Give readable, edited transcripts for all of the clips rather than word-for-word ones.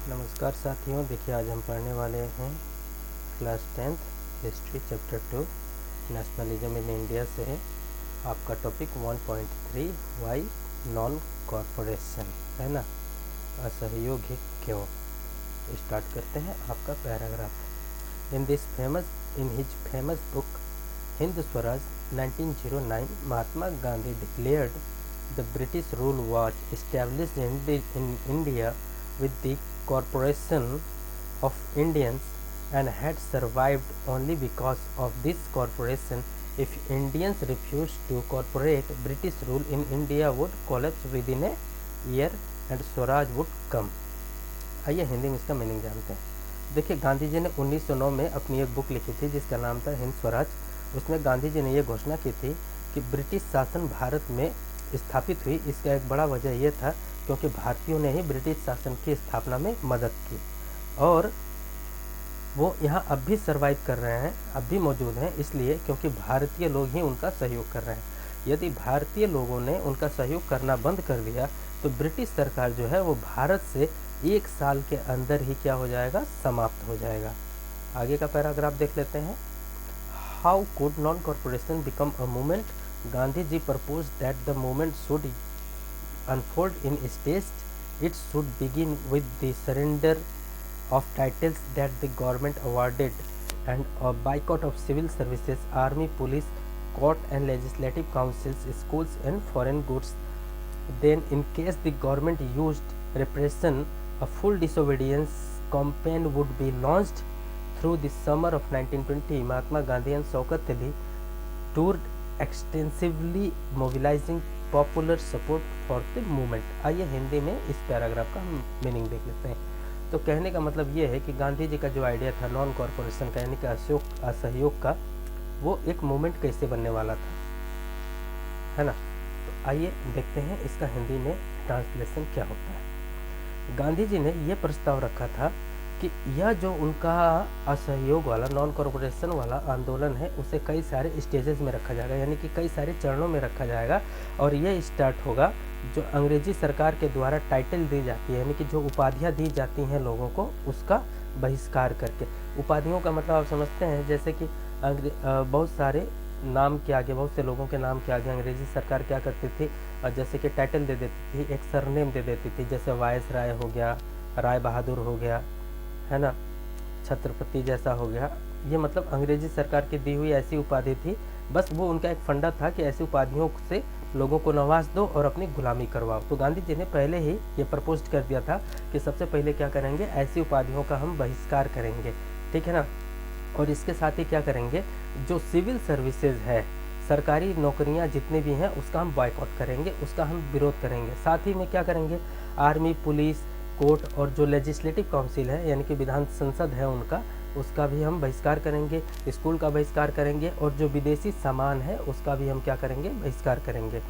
नमस्कार साथियों, देखिए आज हम पढ़ने वाले हैं class 10th history chapter 2 nationalism in India से है। आपका टॉपिक 1.3 वाई नॉन कॉरपोरेशन है ना, असहयोगी क्यों। स्टार्ट करते हैं आपका paragraph. In his famous book Hind Swaraj 1909 Mahatma Gandhi declared the British rule was established in India with the corporation of Indians and had survived only because of this corporation. If Indians refused to cooperate, British rule in India would collapse within a year and Swaraj would come. आइए हिंदी में इसका meaning जानते हैं। देखिए, गांधी जी ने 1909 में अपनी एक बुक लिखी थी जिसका नाम था हिंद स्वराज। उसमें गांधी जी ने ये घोषणा की थी कि ब्रिटिश शासन भारत में स्थापित हुई। इसका एक बड़ा वजह यह था क्योंकि भारतीयों ने ही ब्रिटिश शासन की स्थापना में मदद की और वो यहाँ अब भी सर्वाइव कर रहे हैं, अब भी मौजूद हैं, इसलिए क्योंकि भारतीय लोग ही उनका सहयोग कर रहे हैं। यदि भारतीय लोगों ने उनका सहयोग करना बंद कर दिया तो ब्रिटिश सरकार जो है वो भारत से 1 साल के अंदर ही क्या हो जाएगा, समाप्त हो जाएगा। आगे का पैराग्राफ देख लेते हैं। How could non cooperation become a movement? Gandhi ji propose that the movement should unfold in stages. It should begin with the surrender of titles that the government awarded and a boycott of civil services, army, police, court and legislative councils, schools and foreign goods. Then in case the government used repression, a full disobedience campaign would be launched. Through the summer of 1920, Mahatma Gandhi and Shaukat Ali toured extensively, mobilizing popular support for the movement. आइए हिंदी में इस paragraph का meaning देख लेते हैं। तो कहने का मतलब ये है कि गांधी जी का जो आइडिया था नॉन कॉरपोरेशन का यानी कि असहयोग का, वो एक मूवमेंट कैसे बनने वाला था, है ना। तो आइए देखते हैं इसका हिंदी में ट्रांसलेशन क्या होता है। गांधी जी ने ये प्रस्ताव रखा था कि यह जो उनका असहयोग वाला नॉन कॉरपोरेशन वाला आंदोलन है उसे कई सारे स्टेजेस में रखा जाएगा, यानी कि कई सारे चरणों में रखा जाएगा। और ये स्टार्ट होगा जो अंग्रेजी सरकार के द्वारा टाइटल दी जाती है, यानी कि जो उपाधियाँ दी जाती हैं लोगों को, उसका बहिष्कार करके। उपाधियों का मतलब आप समझते हैं, जैसे कि बहुत सारे नाम के आगे, बहुत से लोगों के नाम के आगे अंग्रेजी सरकार क्या करती थी, जैसे कि टाइटल दे देती थी, एक सरनेम दे देती थी, जैसे वायस राय हो गया, राय बहादुर हो गया, है ना, छत्रपति जैसा हो गया। ये मतलब अंग्रेजी सरकार की दी हुई ऐसी उपाधि थी। बस वो उनका एक फंडा था कि ऐसी उपाधियों से लोगों को नवाज दो और अपनी गुलामी करवाओ। तो गांधी जी ने पहले ही ये प्रपोज कर दिया था कि सबसे पहले क्या करेंगे, ऐसी उपाधियों का हम बहिष्कार करेंगे, ठीक है ना। और इसके साथ ही क्या करेंगे, जो सिविल सर्विसेज है, सरकारी नौकरियां जितनी भी हैं उसका हम बॉयकॉट करेंगे, उसका हम विरोध करेंगे। साथ ही में क्या करेंगे, आर्मी, पुलिस, कोर्ट और जो लेजिस्लेटिव काउंसिल है यानी कि विधान संसद है उनका, उसका भी हम बहिष्कार करेंगे, स्कूल का बहिष्कार करेंगे और जो विदेशी सामान है उसका भी हम क्या करेंगे, बहिष्कार करेंगे।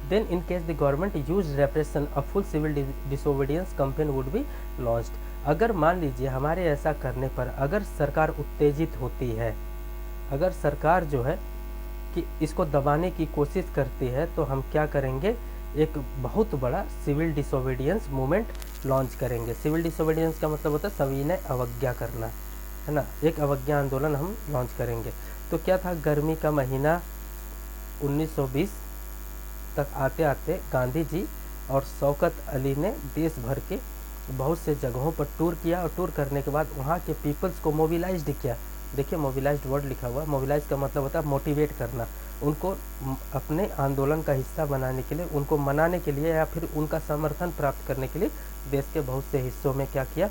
Then in case the government use repression, a full civil disobedience campaign would be launched. अगर मान लीजिए हमारे ऐसा करने पर अगर सरकार उत्तेजित होती है, अगर सरकार जो है कि इसको दबाने की कोशिश करती है, तो हम क्या करेंगे, एक बहुत बड़ा सिविल डिसोबीडियंस मूवमेंट लॉन्च करेंगे। सिविल डिसोबीडियंस का मतलब होता है सविनय अवज्ञा करना, है ना। एक अवज्ञा आंदोलन हम लॉन्च करेंगे। तो क्या था, गर्मी का महीना 1920 तक आते आते गांधी जी और शौकत अली ने देश भर के बहुत से जगहों पर टूर किया और टूर करने के बाद वहाँ के पीपल्स को मोबिलाइज्ड किया। देखिए, मोबिलाइज्ड वर्ड लिखा हुआ है। मोबिलाइज का मतलब होता है मोटिवेट करना, उनको अपने आंदोलन का हिस्सा बनाने के लिए, उनको मनाने के लिए या फिर उनका समर्थन प्राप्त करने के लिए देश के बहुत से हिस्सों में क्या किया,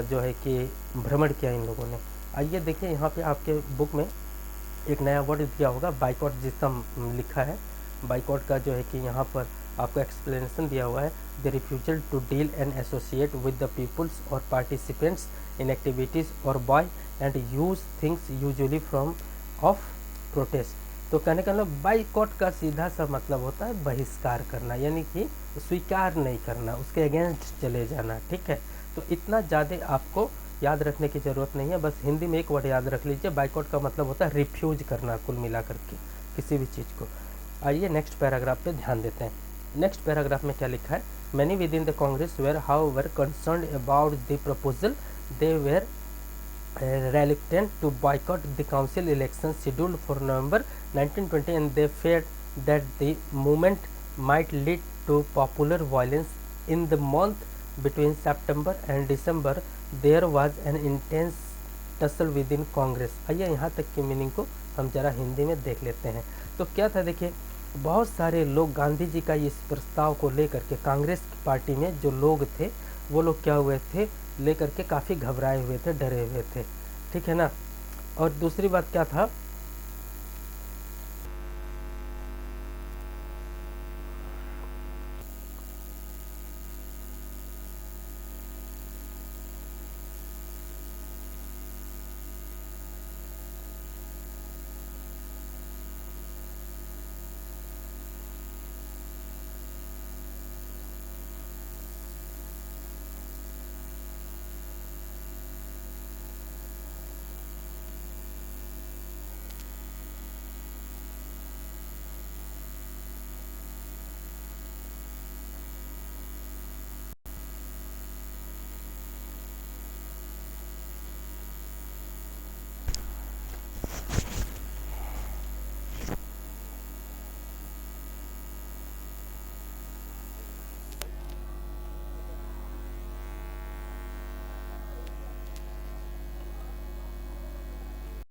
जो है कि भ्रमण किया इन लोगों ने। आइए देखिए, यहाँ पे आपके बुक में एक नया वर्ड दिया होगा, बाइकॉट, जिसका लिखा है बाइकॉट का, जो है कि यहाँ पर आपको एक्सप्लेनेशन दिया हुआ है। The refusal to deal and associate with the peoples और पार्टिसिपेंट्स इन एक्टिविटीज़ और buy and use things usually from of protest. तो कहने का मतलब बाइकॉट का सीधा सा मतलब होता है बहिष्कार करना, यानी कि स्वीकार नहीं करना, उसके अगेंस्ट चले जाना, ठीक है। तो इतना ज़्यादा आपको याद रखने की ज़रूरत नहीं है, बस हिंदी में एक वर्ड याद रख लीजिए, बाइकॉट का मतलब होता है रिफ्यूज करना, कुल मिला करके किसी भी चीज़ को। आइए नेक्स्ट पैराग्राफ पे ध्यान देते हैं। नेक्स्ट पैराग्राफ में क्या लिखा है, Many within the Congress were, however, concerned about the proposal. They were reluctant to boycott the council elections scheduled for November 1920, and they feared that the movement might lead to popular violence. In the month between September and December, there was an intense tussle within Congress. आइए यहाँ तक की meaning को हम जरा हिंदी में देख लेते हैं। तो क्या था, देखिए, बहुत सारे लोग गांधी जी का इस प्रस्ताव को लेकर के कांग्रेस पार्टी में जो लोग थे वो लोग क्या हुए थे, लेकर के काफ़ी घबराए हुए थे, डरे हुए थे, ठीक है ना। और दूसरी बात क्या था